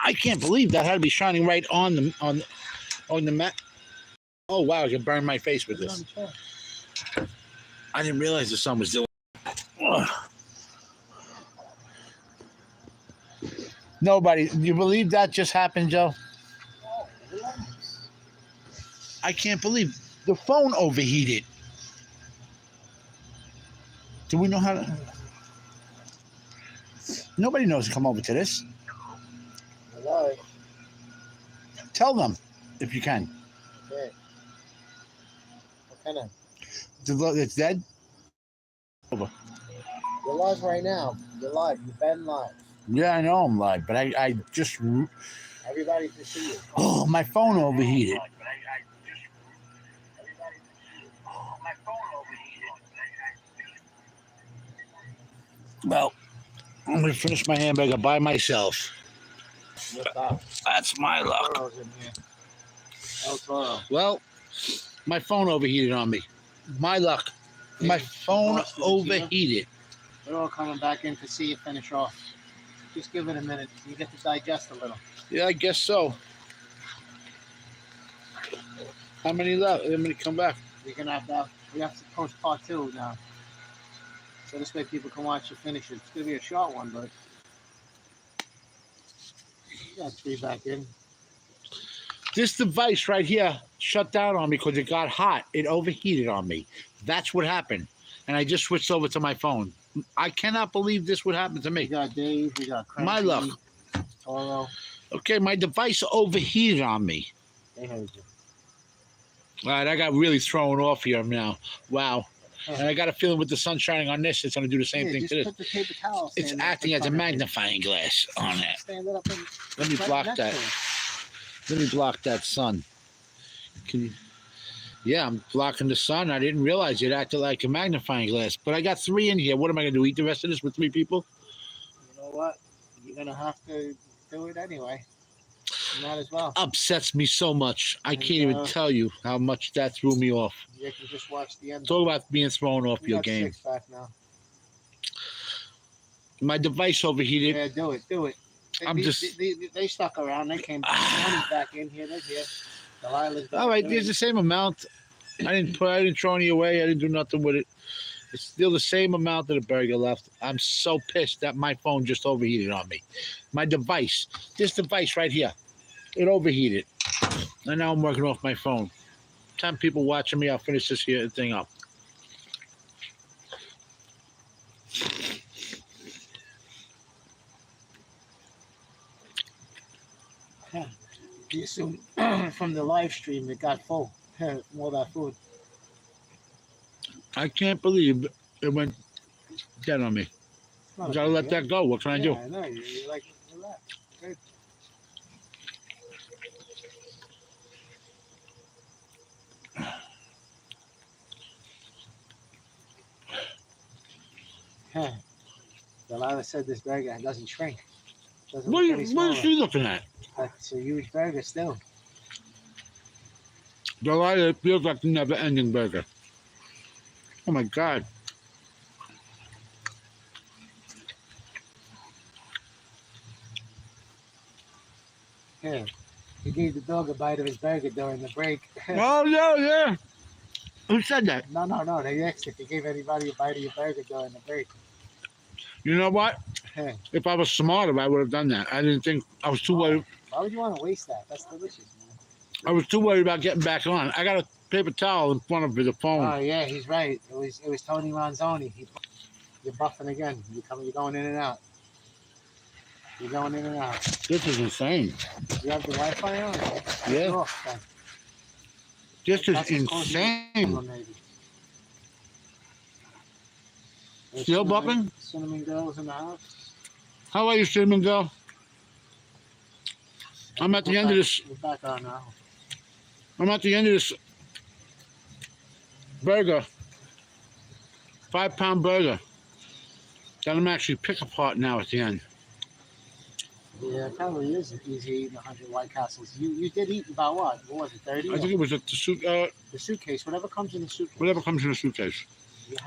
I can't believe that had to be shining right on the mat. Oh wow, I can burn my face with this. I didn't realize the sun was doing. Nobody. Do you believe that just happened, Joe? I can't believe the phone overheated. Do we know how to? Nobody knows to come over to this. Hello. Tell them if you can. Okay. What kind of? It's dead. Over. You're live right now. You're live. You've been live. Yeah, I know I'm live, but I just. Everybody can see you. Oh, my phone overheated. Well, I'm gonna finish my hamburger by myself. That's my luck. Well, my phone overheated on me. My luck. My phone overheated. They're all coming back in to see you finish off. Just give it a minute. You get to digest a little. Yeah, I guess so. How many left? How many come back? We're gonna have to. We have to post part 2 now. So this way people can watch you finish it. It's gonna be a short one, but you got 3 back in. This device right here shut down on me because it got hot. It overheated on me. That's what happened. And I just switched over to my phone. I cannot believe this would happen to me. We got Dave. We got Crunchy, my luck. Toro. Okay, my device overheated on me. They heard you. All right, I got really thrown off here now. Wow. And I got a feeling with the sun shining on this, it's going to do the same thing to this. Put the paper towel. It's acting as a magnifying glass on that. Stand it up and Let me block that. Let me block that sun. Can you? Yeah, I'm blocking the sun. I didn't realize it acted like a magnifying glass. But I got 3 in here. What am I going to do? Eat the rest of this with 3 people? You know what? You're going to have to do it anyway. Might as well. Upsets me so much. I can't even tell you how much that threw me off. You can just watch the end. Talk about being thrown off your game. 6 back now. My device overheated. Yeah, do it. Do it. They stuck around. They came back. Back in here. They're here. All right, there's the same amount. I didn't throw any away. I didn't do nothing with it. It's still the same amount of the burger left. I'm so pissed that my phone just overheated on me. My device, this device right here, it overheated. And now I'm working off my phone. 10 people watching me. I'll finish this here thing up. You assume from the live stream it got full from all that food. I can't believe it went dead on me. You gotta let that go. What can I do? I know. You're like, relax. Good. Delilah said this burger doesn't shrink. What is she looking at? That's a huge burger still. Delilah, it feels like a never-ending burger. Oh my God. Yeah. He gave the dog a bite of his burger during the break. Oh, yeah. Who said that? No. They asked if you gave anybody a bite of your burger during the break. You know what? Hey. If I was smarter, I would have done that. I didn't think I was too worried. Why would you want to waste that? That's delicious, man. I was too worried about getting back on. I got a paper towel in front of the phone. Oh yeah, he's right. It was Tony Ronzoni. You're buffing again. You're going in and out. You're going in and out. This is insane. You have the Wi-Fi on? Yeah. Off, this is insane. Still buffing? Cinnamon Girls in the house. How are you, Cinnamon Girl? I'm at the end of this. We're back on now. I'm at the end of this burger. 5-pound burger. That I'm actually pick apart now at the end. Yeah, it probably is easy eating 100 White Castles. You did eat about what? What was it, 30? I think it was at the suitcase, whatever comes in the suitcase. Whatever comes in the suitcase.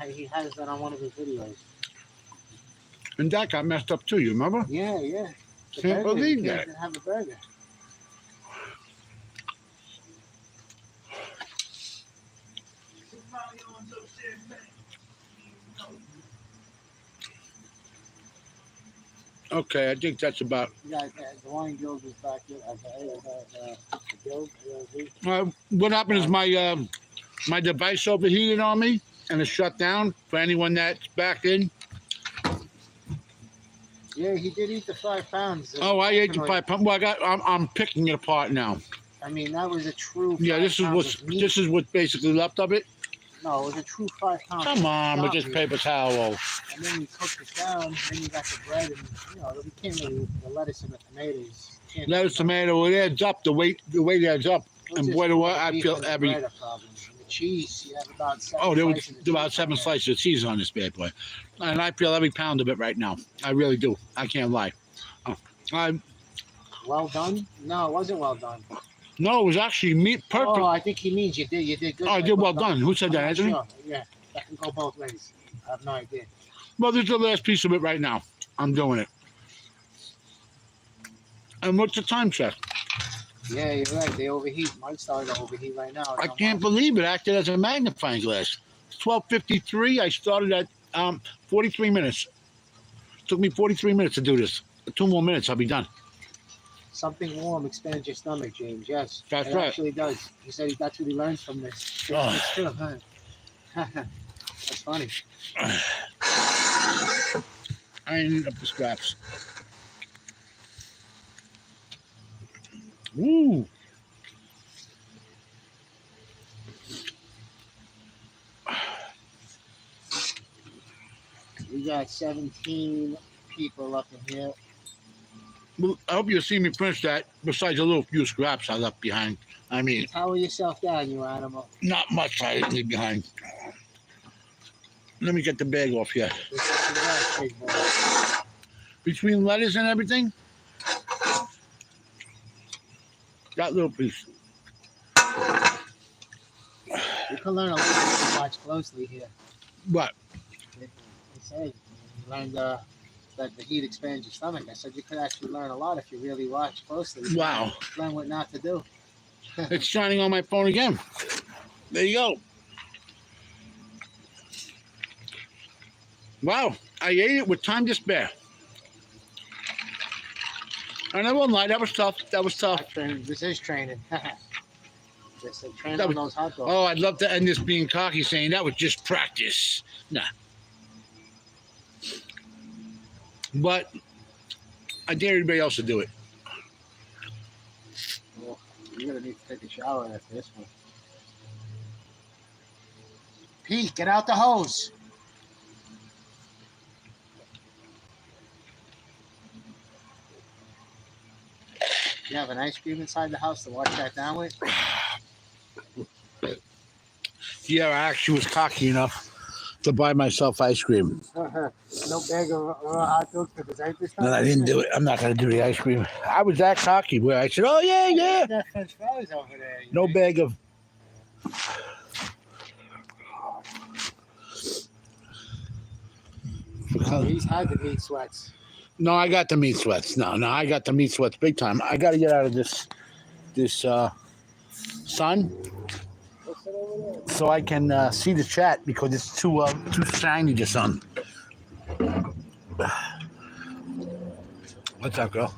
He has that on one of his videos. And that got messed up too, you remember? Yeah. The Can't burger, believe you that. can't have a burger. Okay, I think that's about. You got the wine guild is back here. The guild. What happened is my device overheated on me and it shut down. For anyone that's back in. Yeah, he did eat the 5 pounds. Oh, I ate the 5 pounds. Well, I'm picking it apart now. I mean, that was a true. Yeah, this is what's basically left of it. No, it was a true 5 pound. Come on, with this meat. paper towel. And then you cooked it down. Then you got the bread, and you can't really the lettuce and the tomatoes. Lettuce, tomato, it adds up. The weight adds up. And boy, do I feel every. The cheese, you have about 7 Oh, there was slices about 7 slices of cheese on this bad boy, and I feel every pound of it right now. I really do. I can't lie. Well done? No, it wasn't well done. No, it was actually meat perfect. Oh, I think he means you did good. Oh, I did well done. Who said that, Anthony? Sure. Yeah, that can go both ways. I have no idea. Well, there's the last piece of it right now. I'm doing it. And what's the time check? Yeah, you're right. They overheat. Mine started to overheat right now. I can't believe it acted as a magnifying glass. 12:53. I started at 43 minutes. Took me 43 minutes to do this. 2 more minutes, I'll be done. Something warm expands your stomach, James. Yes, That's it right. actually does. He said that's what he learns from this. Oh. It's true, huh? That's funny. I ended up the scraps. Ooh. We got 17 people up in here. Well, I hope you'll see me finish that, besides a little few scraps I left behind. I mean, Towel yourself down, you animal. not much I leave behind. Let me get the bag off here. This is the last big boy. Between lettuce and everything, that little piece. You can learn a lot if you watch closely here. What? They say you learned that the heat expands your stomach. I said you could actually learn a lot if you really watch closely. Wow. Learn what not to do. It's shining on my phone again. There you go. Wow. I ate it with time to spare. And I won't lie, that was tough. That was tough. This is training. Just a train That on was- those hot dogs. Oh, I'd love to end this being cocky, saying that was just practice. Nah. But I dare everybody else to do it. Oh, you're gonna need to take a shower after this one. Pete, get out the hose. You have an ice cream inside the house to wash that down with? Yeah, I actually was cocky enough to buy myself ice cream. No bag of hot dogs because I just. And I didn't do it. I'm not going to do the ice cream. I was that cocky where I said, oh, yeah, yeah. That French fries over there. No bag of. He's had the meat sweats. No, I got the meat sweats. No, I got the meat sweats big time. I got to get out of this sun so I can see the chat because it's too shiny, the sun. What's up, girl?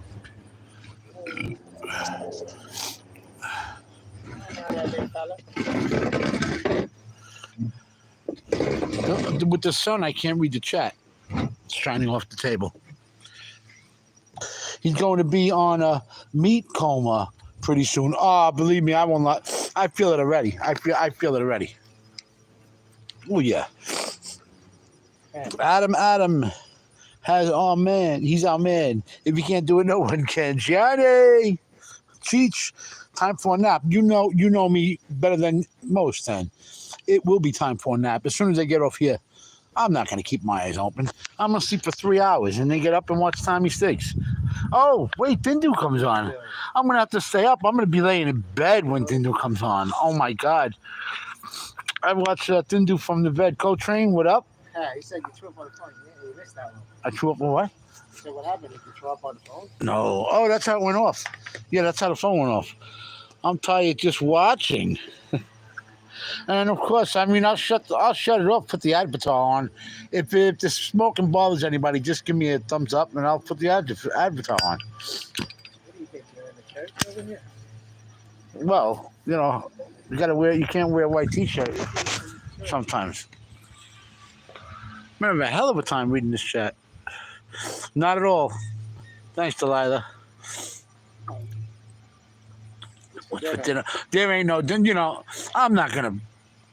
With the sun, I can't read the chat. It's shining off the table. He's going to be on a meat coma pretty soon. Oh, believe me, I won't lie. I feel it already. I feel it already. Oh yeah. Adam has man. He's our man. If you can't do it, no one can. Johnny, Cheech, time for a nap. You know me better than most. Then it will be time for a nap as soon as I get off here. I'm not going to keep my eyes open. I'm going to sleep for 3 hours and then get up and watch Tommy Sticks. Oh, wait, Dindu comes on. I'm going to have to stay up. I'm going to be laying in bed when Dindu comes on. Oh, my God. I watched Dindu from the bed. Co-train, what up? Yeah, he said you threw up on the phone. You missed that one. I threw up on what? So what happened? Did you throw up on the phone? No. Oh, that's how it went off. Yeah, that's how the phone went off. I'm tired just watching. And of course, I mean, I'll shut it off, put the Advitar on. If the smoking bothers anybody, just give me a thumbs up, and I'll put the Advitar on. What do you think? You're in the church over here? Well, you know, you can't wear a white T-shirt sometimes. Man, I have a hell of a time reading this chat. Not at all. Thanks, Delilah. What's for dinner? There ain't no, you know, I'm not going to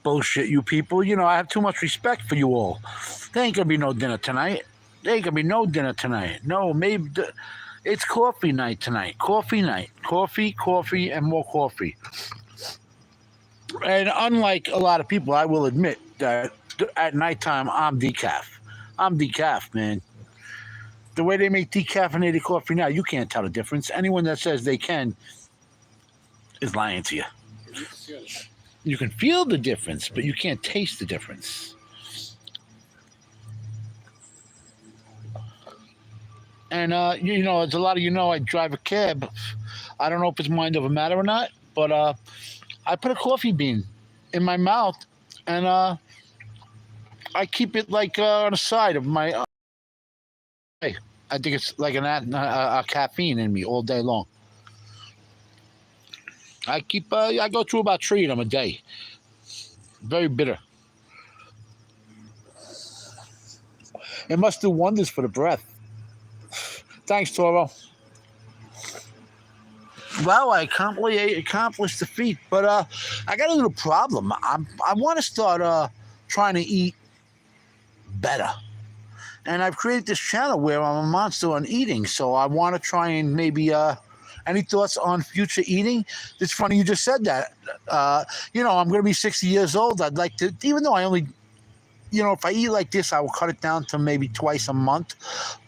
bullshit you people. You know, I have too much respect for you all. There ain't going to be no dinner tonight. No, maybe it's coffee night tonight. Coffee night. Coffee, and more coffee. And unlike a lot of people, I will admit that at nighttime, I'm decaf, man. The way they make decaffeinated coffee now, you can't tell the difference. Anyone that says they can is lying to you. You can feel the difference, but you can't taste the difference. And, you know, as a lot of you know, I drive a cab. I don't know if it's mind over matter or not, but I put a coffee bean in my mouth, and I keep it like on the side of my. I think it's like a caffeine in me all day long. I go through about 3 of them a day. Very bitter. It must do wonders for the breath. Thanks, Toro. Well, I accomplished the feat, but I got a little problem. I want to start trying to eat better. And I've created this channel where I'm a monster on eating, so I want to try and maybe any thoughts on future eating? It's funny you just said that. You know, I'm going to be 60 years old. I'd like to, even though I only, you know, if I eat like this, I will cut it down to maybe twice a month.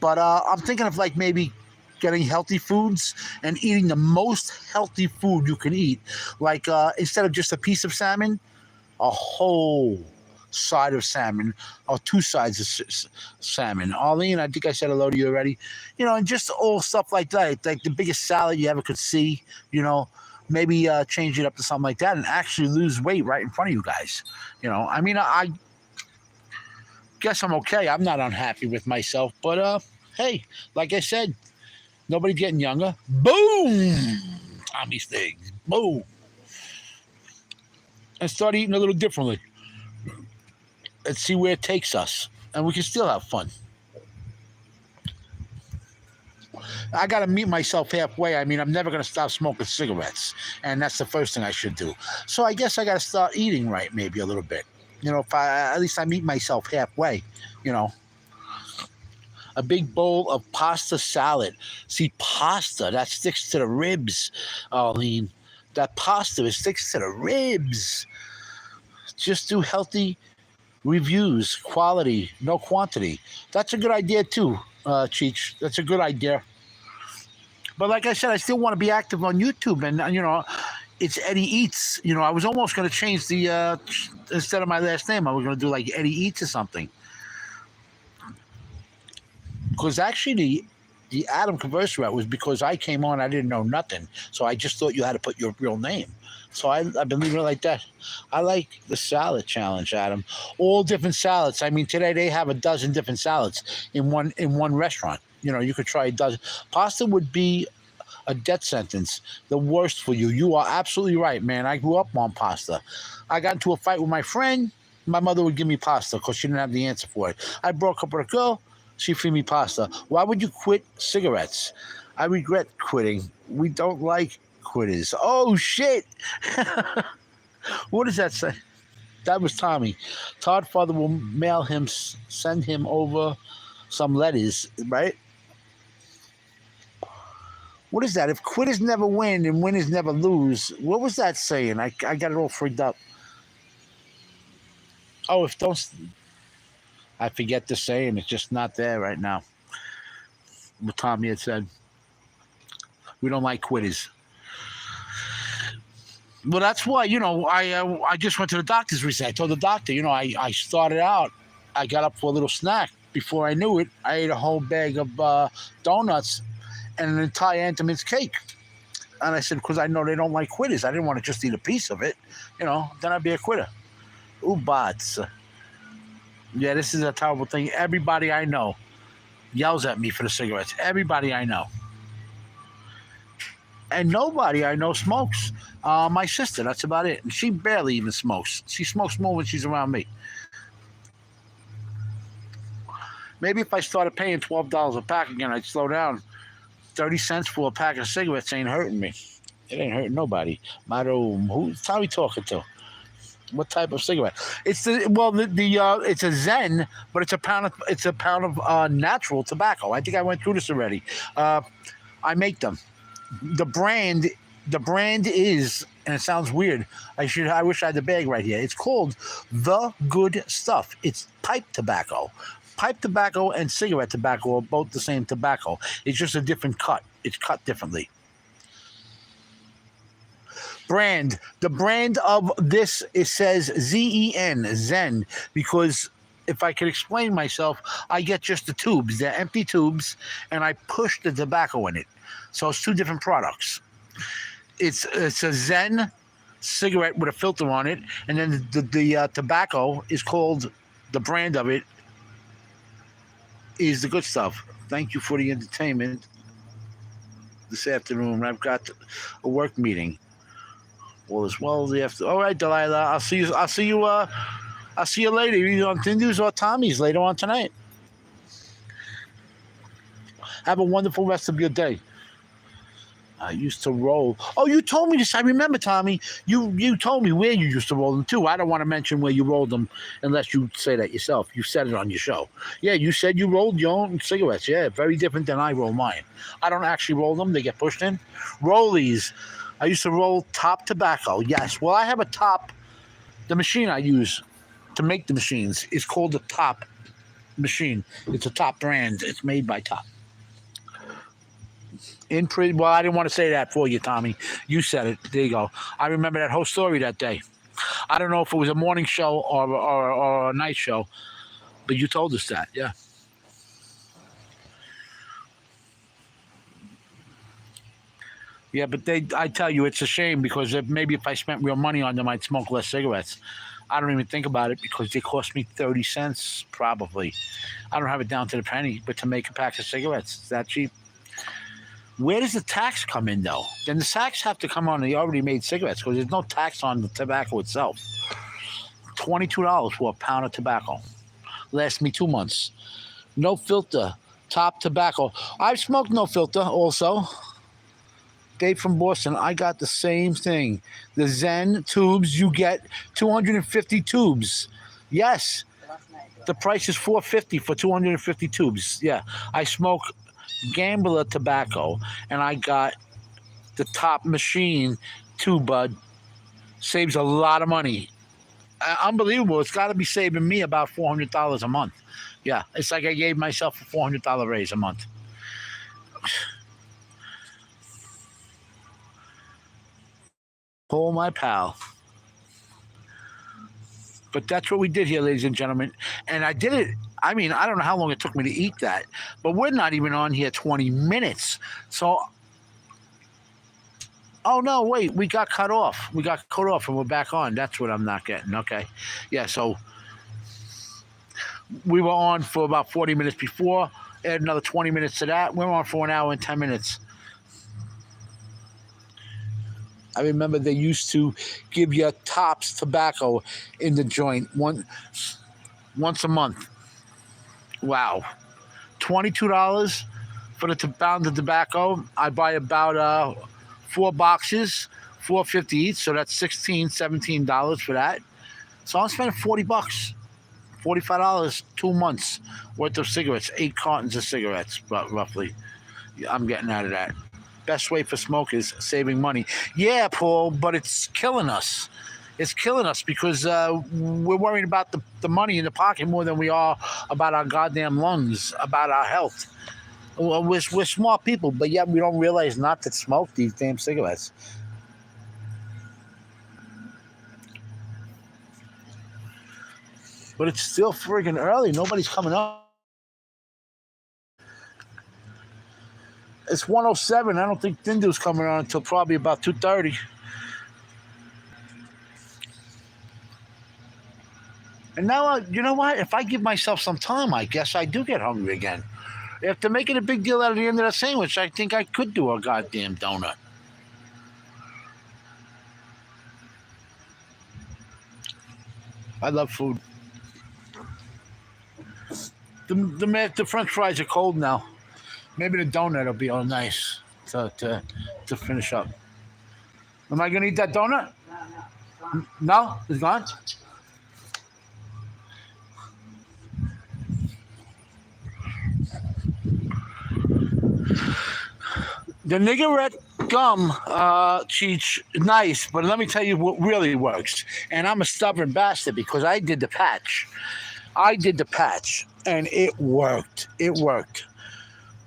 But I'm thinking of like maybe getting healthy foods and eating the most healthy food you can eat. Like instead of just a piece of salmon, a whole side of salmon or 2 sides of salmon. Arlene, I think I said hello to you already. You know, and just all stuff like that, like the biggest salad you ever could see. You know, maybe change it up to something like that and actually lose weight right in front of you guys. You know, I mean, I guess I'm okay. I'm not unhappy with myself, but hey, like I said, nobody's getting younger. Boom, Tommy's things. Boom, and start eating a little differently. Let's see where it takes us, and we can still have fun. I got to meet myself halfway. I mean, I'm never going to stop smoking cigarettes, and that's the first thing I should do. So I guess I got to start eating right maybe a little bit. You know, if at least I meet myself halfway, you know. A big bowl of pasta salad. See, pasta, that sticks to the ribs, Arlene. That pasta, it sticks to the ribs. Just do healthy reviews, quality, no quantity. That's a good idea too, Cheech. That's a good idea. But like I said, I still want to be active on YouTube, and you know, it's Eddie Eats. You know, I was almost going to change the instead of my last name, I was going to do like Eddie Eats or something. Because actually, the Adam Converse route was because I came on, I didn't know nothing, so I just thought you had to put your real name. So I've been leaving it like that. I like the salad challenge, Adam. All different salads. I mean, today they have a dozen different salads in one restaurant. You know, you could try a dozen. Pasta would be a death sentence, the worst for you. You are absolutely right, man. I grew up on pasta. I got into a fight with my friend. My mother would give me pasta because she didn't have the answer for it. I broke up with a girl. She feed me pasta. Why would you quit cigarettes? I regret quitting. We don't like quitters. Oh, shit. What does that say? That was Tommy. Todd father will send him over some letters, right? What is that? If quitters never win and winners never lose, what was that saying? I got it all freaked up. Oh, if don't... I forget the saying. It's just not there right now. What Tommy had said. We don't like quitters. Well, that's why, you know, I just went to the doctor's recently. I told the doctor, you know, I started out, I got up for a little snack Before I knew it, I ate a whole bag of donuts and an entire Entenmann's cake. And I said, because I know they don't like quitters. I didn't want to just eat a piece of it. Then I'd be a quitter. Ooh, bots. Yeah, this is a terrible thing. Everybody I know yells at me for the cigarettes. Everybody I know. And nobody I know smokes. My sister, that's about it. And she barely even smokes. She smokes more when she's around me. Maybe if I started paying $12 a pack again, I'd slow down. 30 cents for a pack of cigarettes ain't hurting me. It ain't hurting nobody. Who's Tommy talking to? What type of cigarette? It's it's a Zen, but it's a pound of natural tobacco. I think I went through this already. I make them. The brand is, and it sounds weird. I wish I had the bag right here. It's called The Good Stuff. It's pipe tobacco. Pipe tobacco and cigarette tobacco are both the same tobacco. It's just a different cut. It's cut differently. Brand. The brand of this, it says ZEN, Zen, because if I could explain myself, I get just the tubes. They're empty tubes, and I push the tobacco in it. So it's two different products. It's a Zen cigarette with a filter on it, and then the tobacco is called, the brand of it is The Good Stuff. Thank you for the entertainment this afternoon. I've got a work meeting. All is well. All right, Delilah. I'll see you later, either on Tindu's or Tommy's later on tonight. Have a wonderful rest of your day. I used to roll. Oh, you told me this. I remember, Tommy. You told me where you used to roll them too. I don't want to mention where you rolled them unless you say that yourself. You said it on your show. Yeah, you said you rolled your own cigarettes. Yeah, very different than I roll mine. I don't actually roll them. They get pushed in. Rollies. I used to roll top tobacco. Yes. Well, I have a top. The machine I use to make the machines is called the Top machine. It's a Top brand. It's made by Top. Well, I didn't want to say that for you, Tommy. You said it. There you go. I remember that whole story that day. I don't know if it was a morning show or a night show, but you told us that. Yeah. Yeah, but I tell you, it's a shame because maybe if I spent real money on them, I'd smoke less cigarettes. I don't even think about it because they cost me 30 cents probably. I don't have it down to the penny, but to make a pack of cigarettes, it's that cheap. Where does the tax come in, though? Then the tax have to come on the already made cigarettes because there's no tax on the tobacco itself. $22 for a pound of tobacco. Lasts me 2 months. No filter. Top tobacco. I've smoked no filter also. Dave from Boston, I got the same thing. The Zen tubes, you get 250 tubes. Yes. The price is $4.50 for 250 tubes. Yeah. I smoke Gambler tobacco, and I got the Top machine too, bud. Saves a lot of money. Unbelievable. It's got to be saving me about $400 a month. Yeah, it's like I gave myself a $400 raise a month. Oh, my pal. But that's what we did here, ladies and gentlemen. And I did it. I mean, I don't know how long it took me to eat that, but we're not even on here 20 minutes. So, oh, no, wait, we got cut off. We got cut off and we're back on. That's what I'm not getting. Okay. Yeah, so we were on for about 40 minutes before. Add another 20 minutes to that. We're on for an hour and 10 minutes. I remember they used to give you Tops tobacco in the joint once a month. Wow. $22 for the pound of tobacco. I buy about 4 boxes, $4.50 each, so that's $17 for that. So I'm spending $40, $45, 2 months worth of cigarettes, 8 cartons of cigarettes, roughly. I'm getting out of that. Best way for smokers, saving money. Yeah, Paul, but it's killing us. It's killing us because we're worried about the money in the pocket more than we are about our goddamn lungs, about our health. We're smart people, but yet we don't realize not to smoke these damn cigarettes. But it's still friggin' early. Nobody's coming up. It's 1:07. I don't think Dindu's coming on until probably about 2:30. And now, you know what? If I give myself some time, I guess I do get hungry again. After making a big deal out of the end of that sandwich, I think I could do a goddamn donut. I love food. The French fries are cold now. Maybe the donut will be all nice to finish up. Am I gonna eat that donut? No, it's gone. The Nicorette gum cheats nice, but let me tell you what really works. And I'm a stubborn bastard because I did the patch. And it worked. It worked.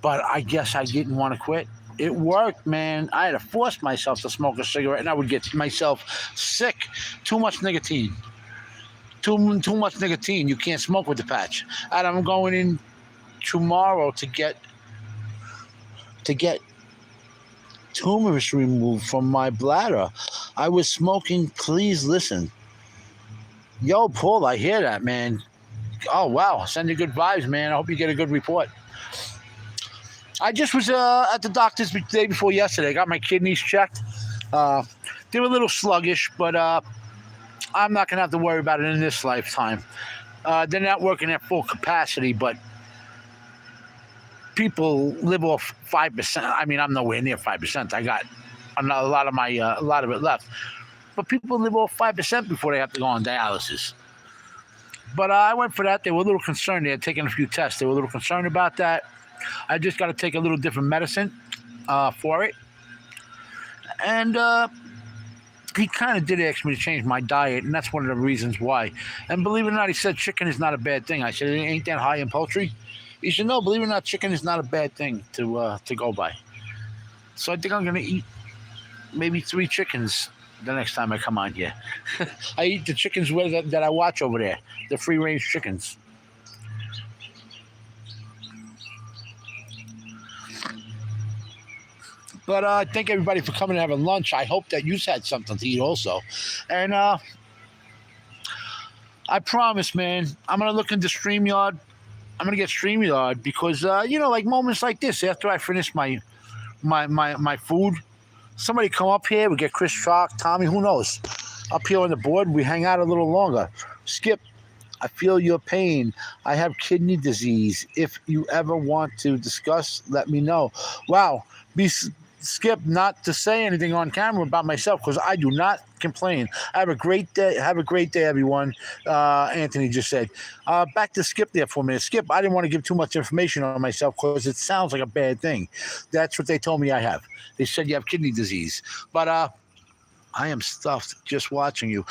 But I guess I didn't want to quit. It worked, man. I had to force myself to smoke a cigarette, and I would get myself sick. Too much nicotine. Too much nicotine. You can't smoke with the patch. And I'm going in tomorrow to get tumors removed from my bladder. I was smoking. Please listen. Yo, Paul, I hear that, man. Oh, wow. Send you good vibes, man. I hope you get a good report. I just was at the doctor's the day before yesterday. I got my kidneys checked. They were a little sluggish, but I'm not going to have to worry about it in this lifetime. They're not working at full capacity, but people live off 5%. I mean, I'm nowhere near 5%. I got a lot of it left. But people live off 5% before they have to go on dialysis. But I went for that. They were a little concerned. They had taken a few tests. They were a little concerned about that. I just got to take a little different medicine for it. And he kind of did ask me to change my diet, and that's one of the reasons why. And believe it or not, he said chicken is not a bad thing. I said, it ain't that high in poultry. He said, no, believe it or not, chicken is not a bad thing to go by. So I think I'm going to eat maybe 3 chickens the next time I come on here. I eat the chickens that I watch over there, the free-range chickens. But I thank everybody for coming and having lunch. I hope that you've had something to eat also. And I promise, man, I'm going to look into StreamYard. I'm going to get StreamYard because, like moments like this, after I finish my food, somebody come up here, we get Chris Chalk, Tommy, who knows? Up here on the board, we hang out a little longer. Skip, I feel your pain. I have kidney disease. If you ever want to discuss, let me know. Wow. Skip, not to say anything on camera about myself because I do not complain. I have a great day. Have a great day, everyone. Anthony just said. Back to Skip there for a minute. Skip, I didn't want to give too much information on myself because it sounds like a bad thing. That's what they told me I have. They said you have kidney disease. But I am stuffed just watching you.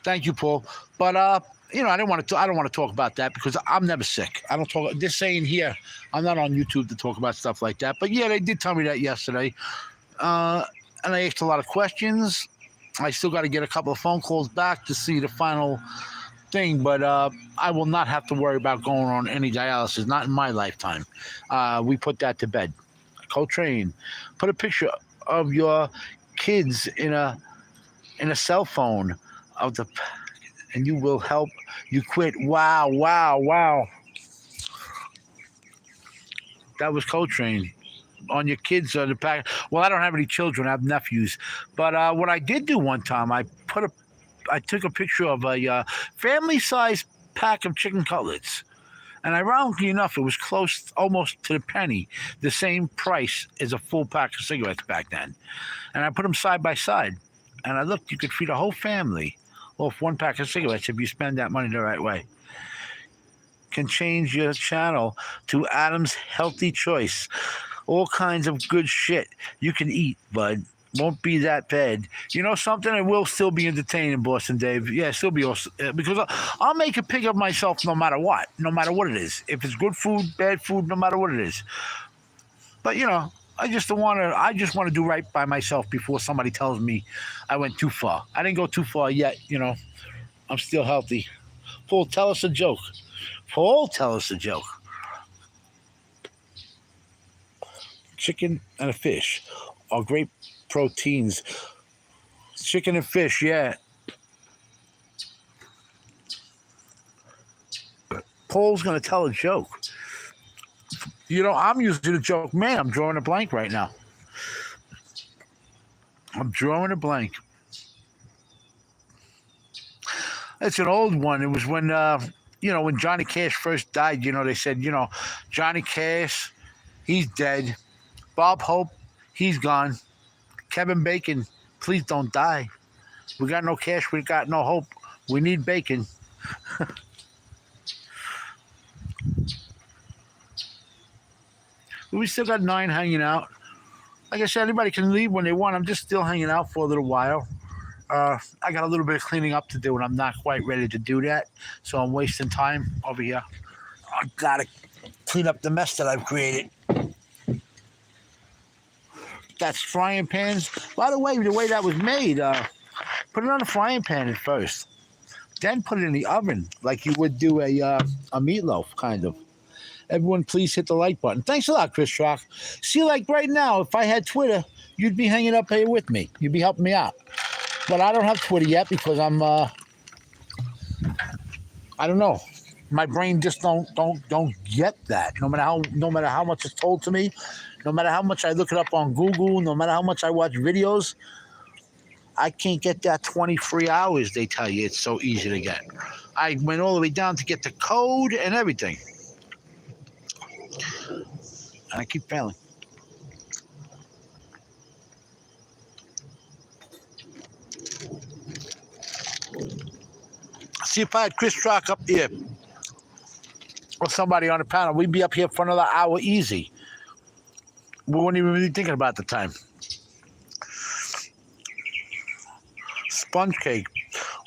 Thank you, Paul. But I don't want to talk about that because I'm never sick. I don't talk. This saying here, I'm not on YouTube to talk about stuff like that. But yeah, they did tell me that yesterday, and I asked a lot of questions. I still got to get a couple of phone calls back to see the final thing. But I will not have to worry about going on any dialysis. Not in my lifetime. We put that to bed. Coltrane, put a picture of your kids in a cell phone of the. And you will help you quit. Wow. That was Coltrane. On your kids on the pack. Well, I don't have any children. I have nephews. But what I did do one time, I took a picture of a family-sized pack of chicken cutlets. And ironically enough, it was close almost to the penny, the same price as a full pack of cigarettes back then. And I put them side by side. And I looked, you could feed a whole family off 1 pack of cigarettes if you spend that money the right way. Can change your channel to Adam's Healthy Choice. All kinds of good shit you can eat, bud. Won't be that bad. You know something? It will still be entertaining, Boston Dave. Yeah, still be awesome. Because I'll make a pig of myself no matter what it is. If it's good food, bad food, no matter what it is. But, I just want to do right by myself before somebody tells me I went too far. I didn't go too far yet, I'm still healthy. Paul, tell us a joke. Chicken and a fish are great proteins. Chicken and fish, yeah. Paul's gonna tell a joke. I'm using a joke. Man, I'm drawing a blank right now. I'm drawing a blank. It's an old one. It was when Johnny Cash first died. They said, Johnny Cash, he's dead. Bob Hope, he's gone. Kevin Bacon, please don't die. We got no cash. We got no hope. We need bacon. We still got 9 hanging out. Like I said, anybody can leave when they want. I'm just still hanging out for a little while. I got a little bit of cleaning up to do, and I'm not quite ready to do that. So I'm wasting time over here. I got to clean up the mess that I've created. That's frying pans. By the way that was made, put it on a frying pan at first. Then put it in the oven like you would do a meatloaf, kind of. Everyone, please hit the like button. Thanks a lot, Chris Rock. See, like right now, if I had Twitter, you'd be hanging up here with me. You'd be helping me out. But I don't have Twitter yet because I'm, I don't know. My brain just don't get that. No matter how much it's told to me, no matter how much I look it up on Google, no matter how much I watch videos, I can't get that 23 hours they tell you it's so easy to get. I went all the way down to get the code and everything. And I keep failing. See, if I had Chris Rock up here or somebody on the panel, we'd be up here for another hour easy. We wouldn't even be thinking about the time. Sponge cake.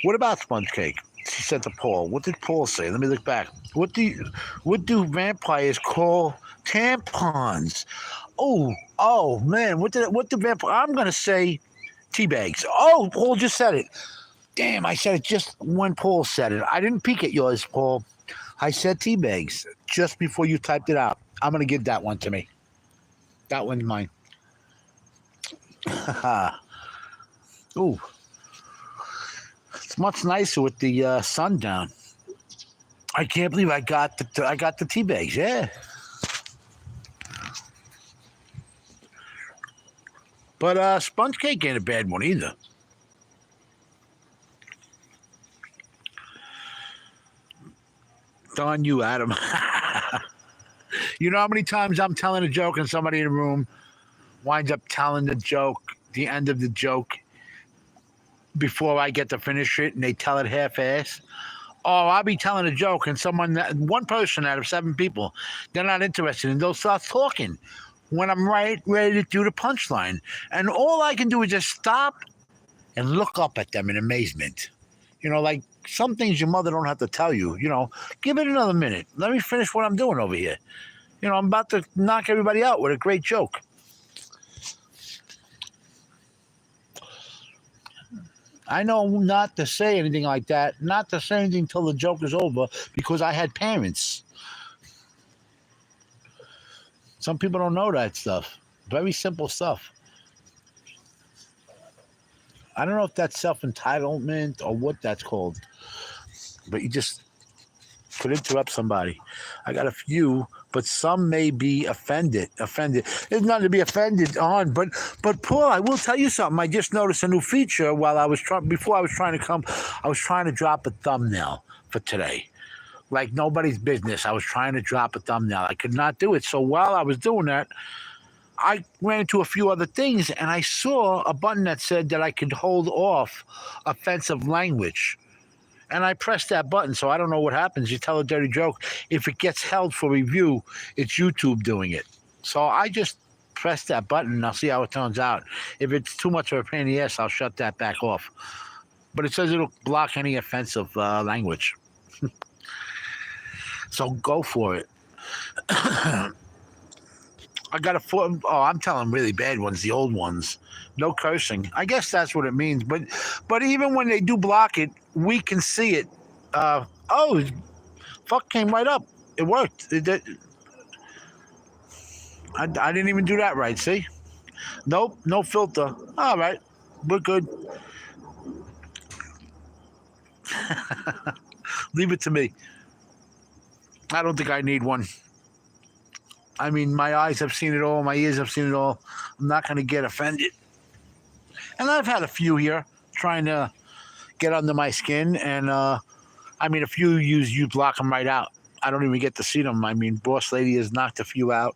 What about sponge cake? She said to Paul. What did Paul say? Let me look back. What do vampires call tampons? Oh man, what the vampire? I'm gonna say tea bags. Oh, Paul just said it. Damn, I said it just when Paul said it. I didn't peek at yours, Paul. I said tea bags just before you typed it out. I'm gonna give that one to me. That one's mine. Ooh, it's much nicer with the sun down. I can't believe I got the tea bags. Yeah. But sponge cake ain't a bad one either. Darn you, Adam. You know how many times I'm telling a joke and somebody in the room winds up telling the joke, the end of the joke, before I get to finish it, and they tell it half-ass? Oh, I'll be telling a joke, and one person out of 7 people, they're not interested, and they'll start talking when I'm right ready to do the punchline. And all I can do is just stop and look up at them in amazement. Like some things your mother don't have to tell you. Give it another minute. Let me finish what I'm doing over here. I'm about to knock everybody out with a great joke. I know not to say anything like that, not to say anything till the joke is over, because I had parents. Some people don't know that stuff. Very simple stuff. I don't know if that's self-entitlement or what that's called, but you just could interrupt somebody. I got a few, but some may be offended. There's nothing to be offended on, but Paul, I will tell you something. I just noticed a new feature before I was trying to come. I was trying to drop a thumbnail for today. Like nobody's business. I was trying to drop a thumbnail. I could not do it. So while I was doing that, I ran into a few other things, and I saw a button that said that I could hold off offensive language. And I pressed that button, so I don't know what happens. You tell a dirty joke. If it gets held for review, it's YouTube doing it. So I just press that button, and I'll see how it turns out. If it's too much of a pain in the ass, I'll shut that back off. But it says it'll block any offensive language. So go for it. I got I'm telling really bad ones, the old ones. No cursing. I guess that's what it means. But even when they do block it, we can see it. Fuck came right up. It worked. I didn't even do that right. See? Nope, no filter. All right, we're good. Leave it to me. I don't think I need one. I mean, my eyes have seen it all. My ears have seen it all. I'm not going to get offended. And I've had a few here trying to get under my skin. And I mean, a few you block them right out. I don't even get to see them. I mean, Boss Lady has knocked a few out.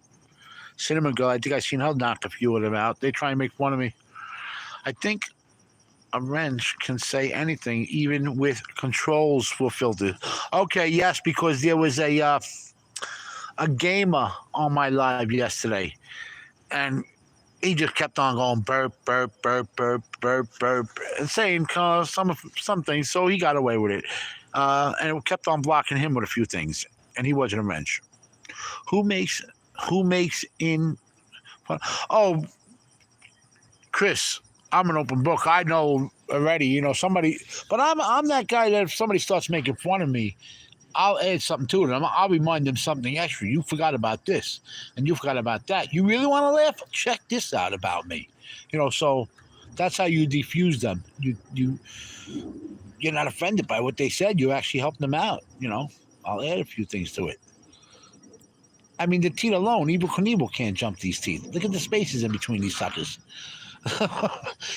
Cinnamon Girl, I think I've seen her knock a few of them out. They try and make fun of me. I think a wrench can say anything, even with controls for filters. Okay, yes, because there was a gamer on my live yesterday, and he just kept on going burp, burp, burp, burp, burp, burp, and saying some things. So he got away with it, and it kept on blocking him with a few things, and he wasn't a wrench. Who makes who makes in? Oh, Chris, I'm an open book. I know already. You know somebody, but I'm that guy that if somebody starts making fun of me, I'll add something to it. I'll remind them something extra. You forgot about this, and you forgot about that. You really want to laugh? Check this out about me. You know, so that's how you defuse them. You're not offended by what they said. You actually help them out. You know, I'll add a few things to it. I mean, the teeth alone, Evil Knievel can't jump these teeth. Look at the spaces in between these suckers.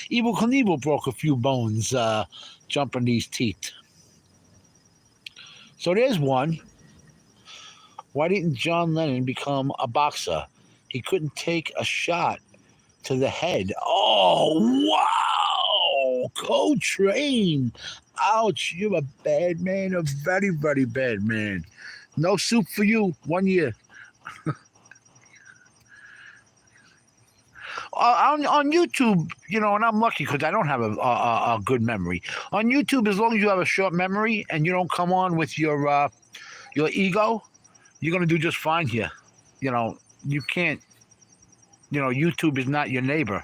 Evil Knievel broke a few bones jumping these teeth. So there's one. Why didn't John Lennon become a boxer? He couldn't take a shot to the head. Oh, wow. Coltrane. Ouch. You're a bad man, a very, very bad man. No soup for you. 1 year. On YouTube, you know, and I'm lucky because I don't have a good memory. On YouTube, as long as you have a short memory and you don't come on with your ego, you're gonna do just fine here. You know, you can't. You know, YouTube is not your neighbor.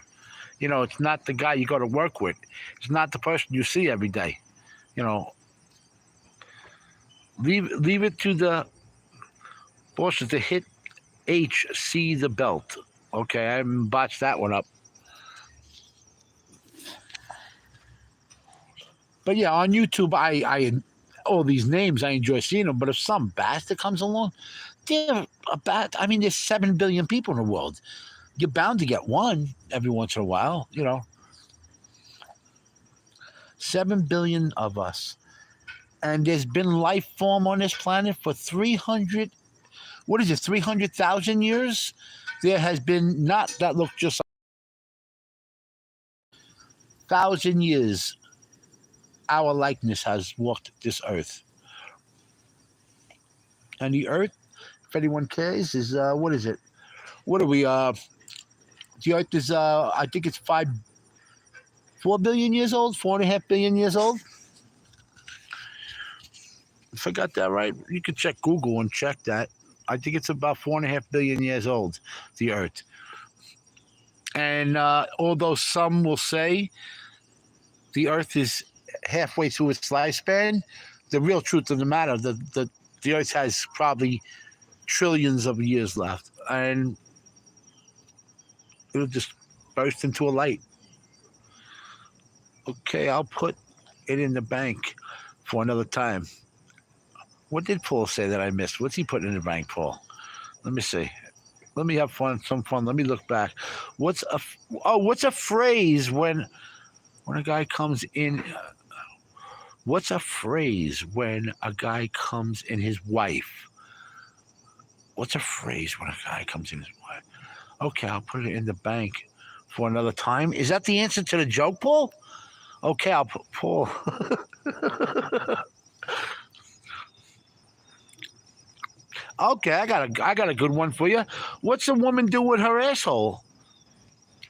You know, it's not the guy you go to work with. It's not the person you see every day. You know, leave it to the bosses to hit H, C the belt. Okay, I haven't botched that one up. But yeah, on YouTube, I all these names I enjoy seeing them. But if some bastard comes along, they're about. I mean, there's 7 billion people in the world. You're bound to get one every once in a while. You know, 7 billion of us, and there's been life form on this planet for 300. What is it? 300,000 years. There has been not that look just 1,000 years. Our likeness has walked this earth, and the earth, if anyone cares, is what is it? What are we? The earth is I think it's 4 billion years old, 4.5 billion years old. If I got that right, you could check Google and check that. I think it's about 4.5 billion years old, the earth. And although some will say the earth is halfway through its lifespan, the real truth of the matter, the earth has probably trillions of years left. And it'll just burst into a light. Okay, I'll put it in the bank for another time. What did Paul say that I missed? What's he putting in the bank, Paul? Let me see. Let me have some fun. Let me look back. What's a phrase when a guy comes in? What's a phrase when a guy comes in his wife? What's a phrase when a guy comes in his wife? Okay, I'll put it in the bank for another time. Is that the answer to the joke, Paul? Okay, I'll put Paul. Okay, I got a good one for you. What's a woman do with her asshole?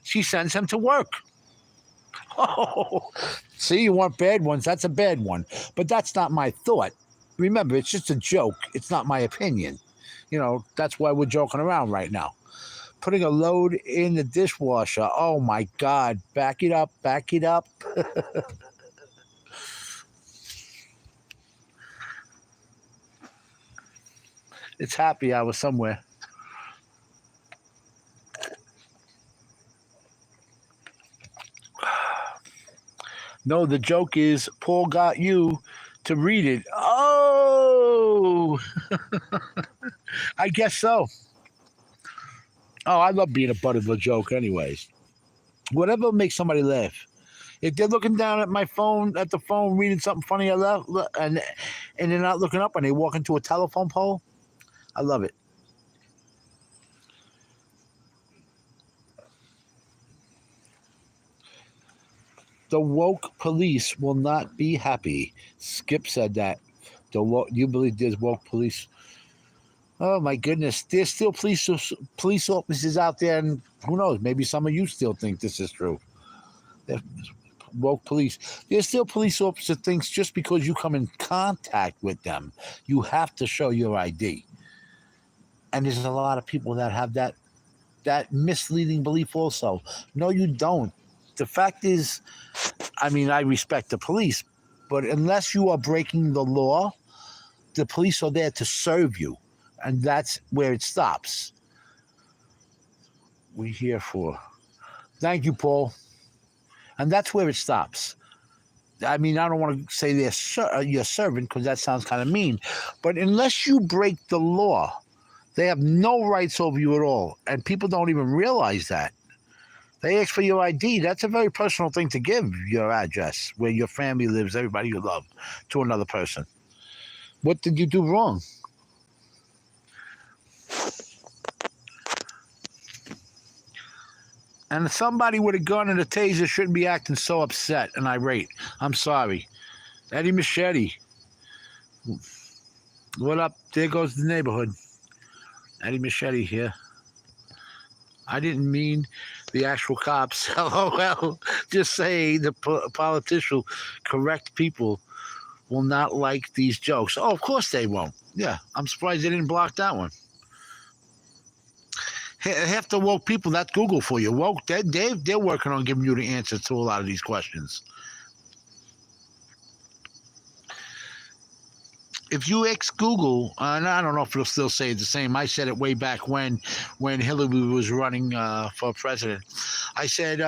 She sends him to work. Oh, see, you want bad ones. That's a bad one. But that's not my thought. Remember, it's just a joke. It's not my opinion. You know, that's why we're joking around right now. Putting a load in the dishwasher. Oh my God. Back it up. Back it up. It's happy hour somewhere. No, the joke is Paul got you to read it. Oh, I guess so. Oh, I love being a butt of a joke, anyways. Whatever makes somebody laugh. If they're looking down at my phone, at the phone, reading something funny, I love, and they're not looking up, and they walk into a telephone pole, I love it. The woke police will not be happy. Skip said that. You believe there's woke police? Oh my goodness, there's still police officers out there, and who knows? Maybe some of you still think this is true. They're woke police. There's still police officer thinks just because you come in contact with them, you have to show your ID. And there's a lot of people that have that misleading belief also. No, you don't. The fact is, I mean, I respect the police, but unless you are breaking the law, the police are there to serve you. And that's where it stops. We're here for. Thank you, Paul. And that's where it stops. I mean, I don't want to say they're your servant because that sounds kind of mean. But unless you break the law, they have no rights over you at all. And people don't even realize that. They ask for your ID. That's a very personal thing to give, your address, where your family lives, everybody you love, to another person. What did you do wrong? And somebody with a gun and a taser shouldn't be acting so upset and irate. I'm sorry. Eddie Machete. What up? There goes the neighborhood. Eddie Machete here. I didn't mean the actual cops. LOL. Just say the politician, correct people will not like these jokes. Oh, of course they won't. Yeah, I'm surprised they didn't block that one. Half the woke people, that's Google for you. Woke, they're working on giving you the answers to a lot of these questions. If you ask Google, and I don't know if it'll still say the same. I said it way back when Hillary was running for president. I said,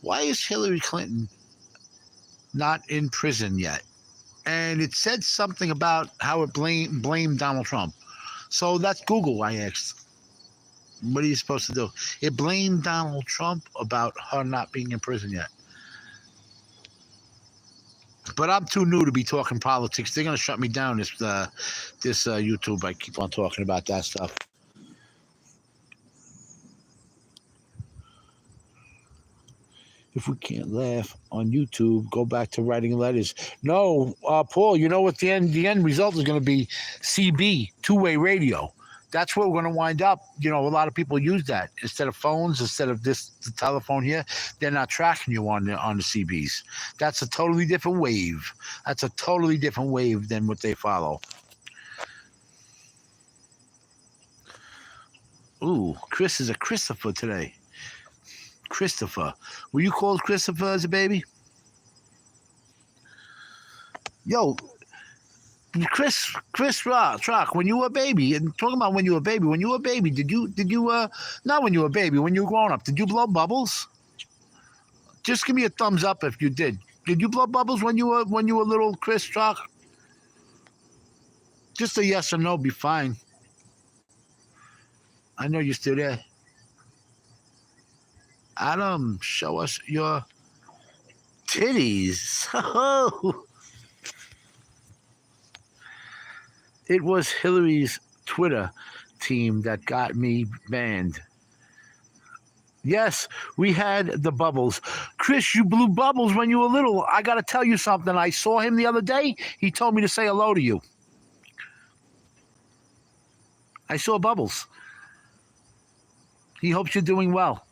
why is Hillary Clinton not in prison yet? And it said something about how it blamed Donald Trump. So that's Google, I asked. What are you supposed to do? It blamed Donald Trump about her not being in prison yet. But I'm too new to be talking politics. They're going to shut me down this YouTube. I keep on talking about that stuff. If we can't laugh on YouTube, go back to writing letters. No, Paul, you know what the end result is going to be? CB, two-way radio. That's where we're going to wind up. You know, a lot of people use that instead of phones, instead of the telephone here. They're not tracking you on the CBs. That's a totally different wave. That's a totally different wave than what they follow. Ooh, Chris is a Christopher today. Christopher. Were you called Christopher as a baby? Yo, Chris Rock, when you were a baby, and talking about when you were a baby, did you not when you were a baby, when you were growing up, did you blow bubbles? Just give me a thumbs up if you did. Did you blow bubbles when you were little, Chris Rock? Just a yes or no be fine. I know you're still there. Adam, show us your titties. Oh. It was Hillary's Twitter team that got me banned. Yes, we had the bubbles. Chris, you blew bubbles when you were little. I got to tell you something. I saw him the other day. He told me to say hello to you. I saw bubbles. He hopes you're doing well.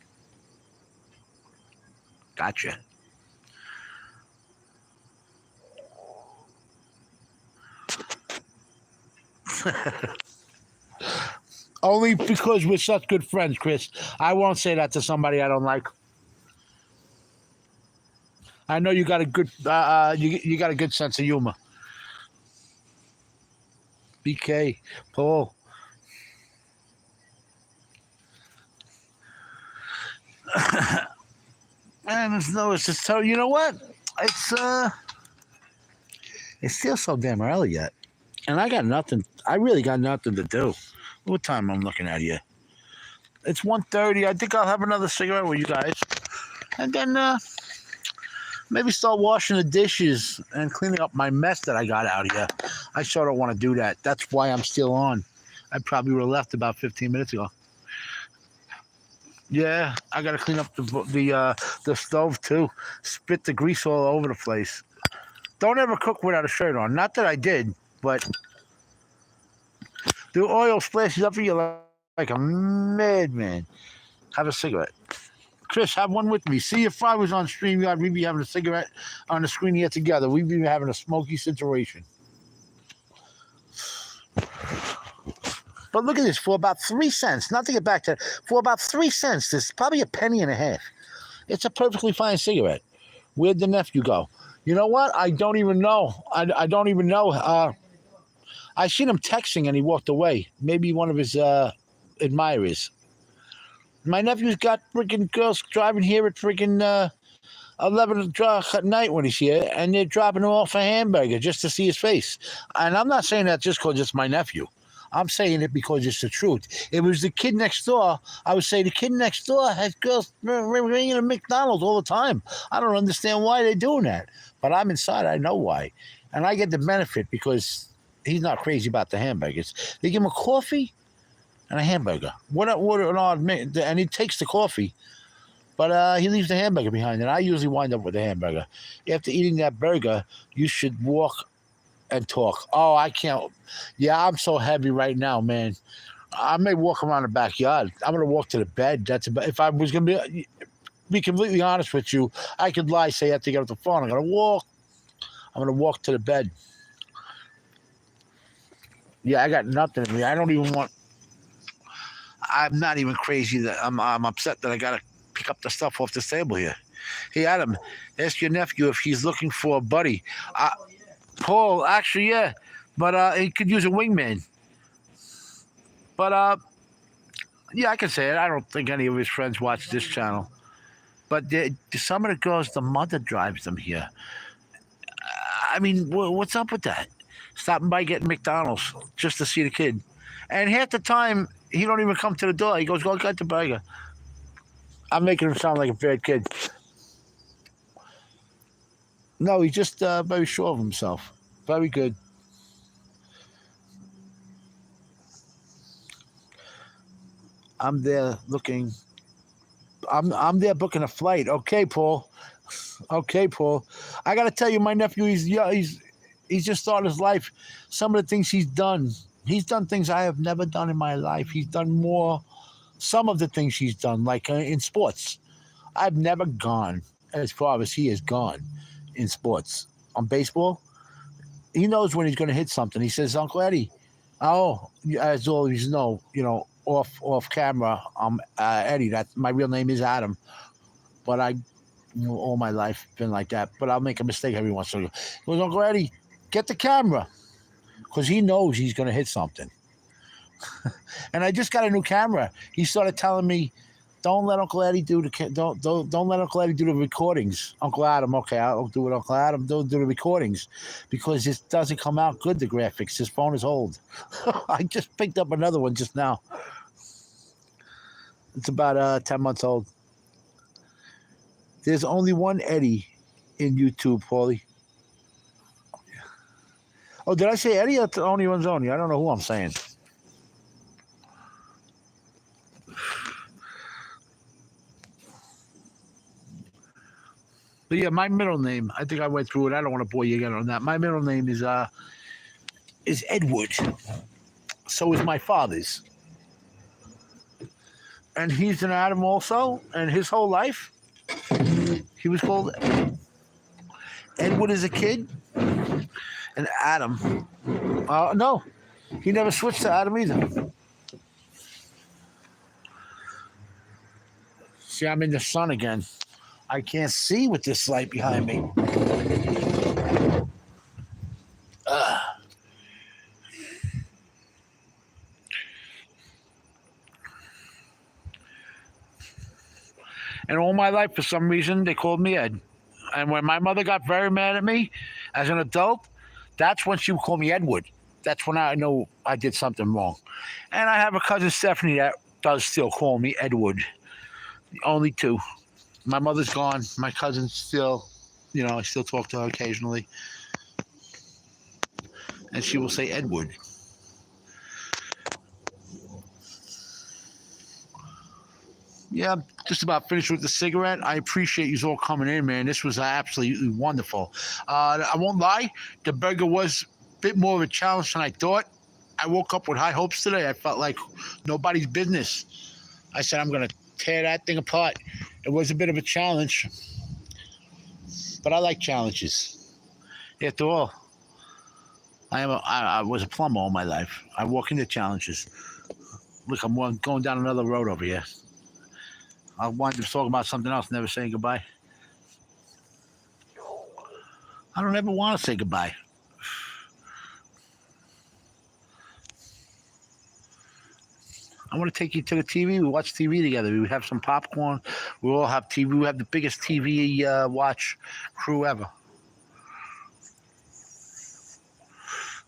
Gotcha. Only because we're such good friends, Chris. I won't say that to somebody I don't like. I know you got a good you got a good sense of humor. BK, Paul. Man, it's just so. You know what? It's it's still so damn early yet, and I got nothing. I really got nothing to do. What time I'm looking at here? It's 1:30. I think I'll have another cigarette with you guys, and then maybe start washing the dishes and cleaning up my mess that I got out here. I sure don't want to do that. That's why I'm still on. I probably would have left about 15 minutes ago. Yeah, I gotta clean up the stove too. Spit the grease all over the place. Don't ever cook without a shirt on. Not that I did, but the oil splashes up in you like a madman. Have a cigarette. Chris, have one with me. See, if I was on StreamYard, we'd be having a cigarette on the screen here together. We'd be having a smoky situation. But look at this, for about 3 cents, not to get back to it, for about 3 cents, this is probably a penny and a half. It's a perfectly fine cigarette. Where'd the nephew go? You know what? I don't even know. I don't even know. I seen him texting and he walked away. Maybe one of his admirers. My nephew's got freaking girls driving here at freaking 11 o'clock at night when he's here, and they're dropping him off a hamburger just to see his face. And I'm not saying that just because it's my nephew. I'm saying it because it's the truth. It was the kid next door. I would say the kid next door has girls ringing at McDonald's all the time. I don't understand why they're doing that. But I'm inside. I know why. And I get the benefit because he's not crazy about the hamburgers. They give him a coffee and a hamburger. What an odd man. And he takes the coffee, but he leaves the hamburger behind. And I usually wind up with the hamburger. After eating that burger, you should walk and talk. Oh, I can't. Yeah, I'm so heavy right now, man. I may walk around the backyard. I'm gonna walk to the bed. That's about. If I was gonna be completely honest with you, I could lie, say I have to get off the phone. I'm gonna walk. I'm gonna walk to the bed. Yeah, I got nothing in me. I don't even want. I'm not even crazy that I'm upset that I gotta pick up the stuff off this table here. Hey, Adam, ask your nephew if he's looking for a buddy. Paul, actually, yeah, but he could use a wingman. But yeah, I can say it. I don't think any of his friends watch this channel. But some of the girls, the mother drives them here. I mean, what's up with that? Stopping by getting McDonald's just to see the kid. And half the time, he don't even come to the door. He goes, go get the burger. I'm making him sound like a bad kid. No, he's just very sure of himself. Very good. I'm there looking. I'm there booking a flight. Okay, Paul. Okay, Paul. I got to tell you, my nephew, he's just started his life. Some of the things he's done things I have never done in my life. He's done more. Some of the things he's done, like in sports, I've never gone as far as he has gone in sports. On baseball, he knows when he's going to hit something. He says, Uncle Eddie, oh, as always off camera, I'm Eddie. That my real name is Adam, but I all my life been like that. But I'll make a mistake every once in a while. He goes, Uncle Eddie, get the camera, because he knows he's going to hit something. And I just got a new camera. He started telling me, don't let Uncle Eddie do don't let Uncle Eddie do the recordings. Uncle Adam, okay, I'll do it. Uncle Adam, don't do the recordings because it doesn't come out good. The graphics, his phone is old. I just picked up another one just now. It's about 10 months old. There's only one Eddie in YouTube, Paulie. Oh, did I say Eddie? Or the only one's only. I don't know who I'm saying. But yeah, my middle name, I think I went through it. I don't want to bore you again on that. My middle name is Edward. So is my father's. And he's an Adam also. And his whole life, he was called Edward as a kid. And Adam. No, he never switched to Adam either. See, I'm in the sun again. I can't see with this light behind me. And all my life, for some reason, they called me Ed. And when my mother got very mad at me as an adult, that's when she would call me Edward. That's when I know I did something wrong. And I have a cousin Stephanie that does still call me Edward. Only two. My mother's gone. My cousin's still, I still talk to her occasionally. And she will say Edward. Yeah, I'm just about finished with the cigarette. I appreciate you all coming in, man. This was absolutely wonderful. I won't lie, the burger was a bit more of a challenge than I thought. I woke up with high hopes today. I felt like nobody's business. I said, I'm going to tear that thing apart. It was a bit of a challenge, but I like challenges. After all, I was a plumber all my life. I walk into challenges. Look, I'm going down another road over here. I wanted to talk about something else, never saying goodbye. I don't ever want to say goodbye. I want to take you to the TV. We watch TV together. We have some popcorn. We all have TV. We have the biggest TV watch crew ever.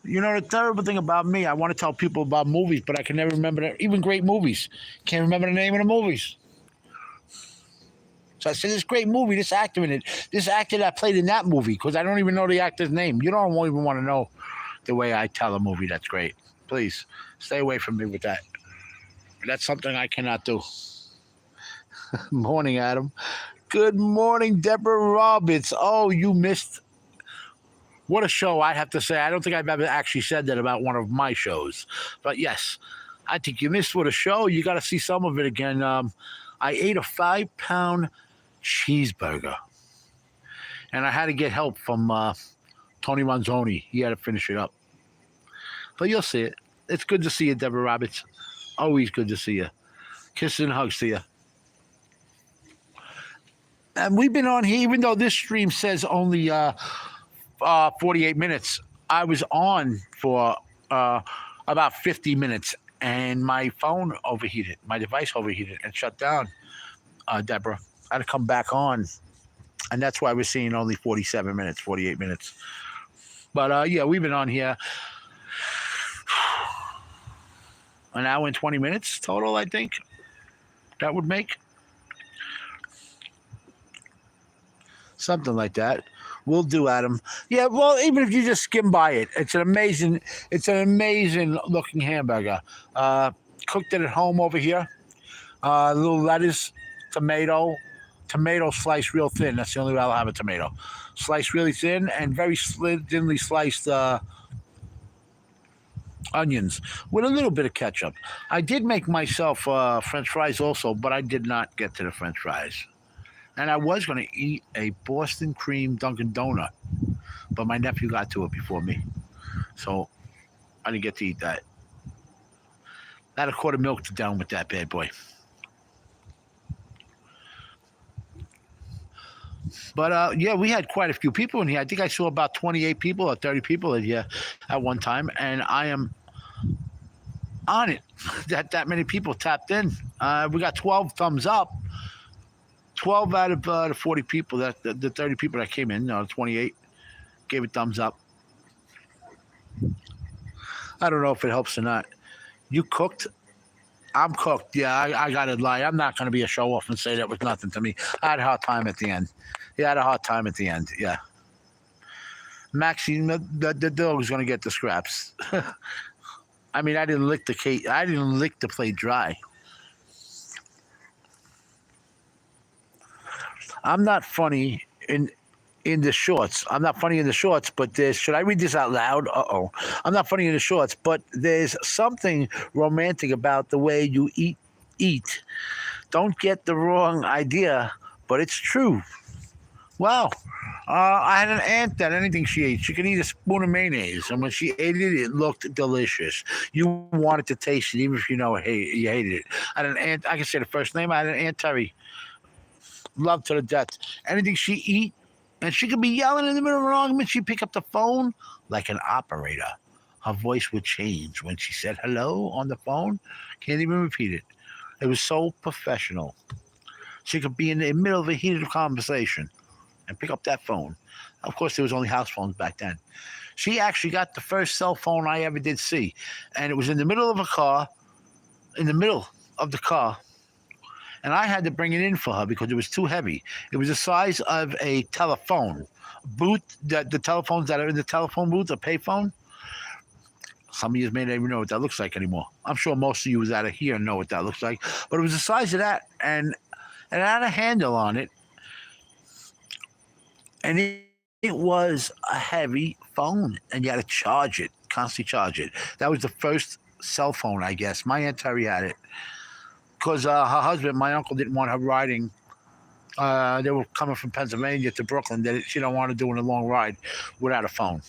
The terrible thing about me, I want to tell people about movies, but I can never remember even great movies. Can't remember the name of the movies. So I said, this great movie, this actor in it, this actor that played in that movie, because I don't even know the actor's name. You don't even want to know the way I tell a movie that's great. Please, stay away from me with that. That's something I cannot do. Morning, Adam. Good morning, Deborah Roberts. Oh, you missed. What a show, I have to say. I don't think I've ever actually said that about one of my shows. But yes, I think you missed what a show. You got to see some of it again. I ate a 5-pound cheeseburger. And I had to get help from Tony Manzoni. He had to finish it up. But you'll see it. It's good to see you, Deborah Roberts. Always good to see you. Kisses and hugs to you. And we've been on here, even though this stream says only 48 minutes. I was on for about 50 minutes, and my phone overheated. My device overheated and shut down, Deborah. I had to come back on, and that's why we're seeing only 47 minutes, 48 minutes. But, yeah, we've been on here an hour and 20 minutes total, I think that would make. Something like that. We'll do, Adam. Yeah, well, even if you just skim by it, it's an amazing looking hamburger. Cooked it at home over here. A little lettuce, tomato sliced real thin. That's the only way I'll have a tomato. Sliced really thin and very thinly sliced onions with a little bit of ketchup. I did make myself French fries also, but I did not get to the French fries. And I was going to eat a Boston cream Dunkin' Donut, but my nephew got to it before me. So I didn't get to eat that. I had a quart of milk to down with that bad boy. But, yeah, we had quite a few people in here. I think I saw about 28 people or 30 people in here at one time, and I am on it. That many people tapped in. We got 12 thumbs up. 12 out of the 40 people, the 30 people that came in, 28, gave it thumbs up. I don't know if it helps or not. You cooked? I'm cooked. Yeah, I got to lie. I'm not going to be a show-off and say that was nothing to me. I had a hard time at the end. Yeah, I had a hard time at the end, yeah. Maxine, the dog was going to get the scraps. I mean, I didn't lick the plate dry. I'm not funny in the shorts. I'm not funny in the shorts, but should I read this out loud? Uh-oh. I'm not funny in the shorts, but there's something romantic about the way you eat. Don't get the wrong idea, but it's true. Wow. I had an aunt that anything she ate, she could eat a spoon of mayonnaise, and when she ate it, it looked delicious. You wanted to taste it, even if you hated it. I had an aunt, I can say the first name, I had an Aunt Terry. Love to the death. Anything she eat, and she could be yelling in the middle of an argument, she'd pick up the phone like an operator. Her voice would change when she said hello on the phone. Can't even repeat it. It was so professional. She could be in the middle of a heated conversation. and pick up that phone. Of course, there was only house phones back then. She actually got the first cell phone I ever did see, and it was in the middle of a car, in the middle of the car, and I had to bring it in for her because it was too heavy. It was the size of a telephone booth, the telephones that are in the telephone booth, a payphone. Some of you may not even know what that looks like anymore. I'm sure most of you out of here know what that looks like. But it was the size of that, and it had a handle on it, and it was a heavy phone, and you had to charge it, constantly charge it. That was the first cell phone, I guess. My Aunt Terry had it because her husband, my uncle, didn't want her riding. They were coming from Pennsylvania to Brooklyn. She don't want to do a long ride without a phone.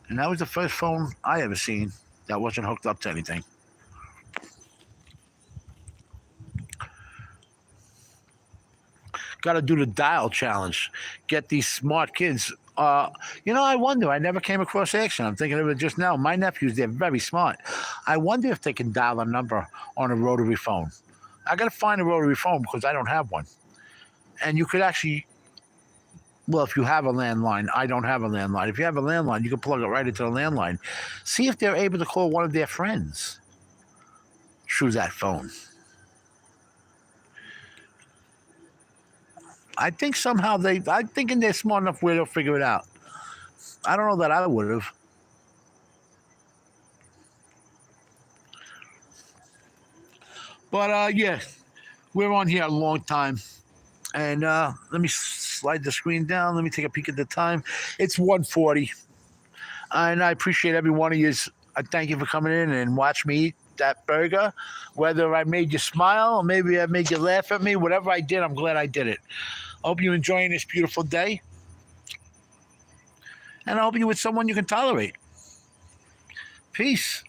And that was the first phone I ever seen that wasn't hooked up to anything. Got to do the dial challenge. Get these smart kids. I wonder. I never came across action. I'm thinking of it just now. My nephews, they're very smart. I wonder if they can dial a number on a rotary phone. I got to find a rotary phone because I don't have one. And you could actually, well, if you have a landline, I don't have a landline. If you have a landline, you can plug it right into the landline. See if they're able to call one of their friends through that phone. I think somehow I'm thinking they're smart enough where they'll figure it out. I don't know that I would have. But yeah, we're on here a long time. And let me slide the screen down. Let me take a peek at the time. It's 1:40. And I appreciate every one of you. I thank you for coming in and watch me eat that burger. Whether I made you smile or maybe I made you laugh at me, whatever I did, I'm glad I did it. I hope you're enjoying this beautiful day. And I hope you're with someone you can tolerate. Peace.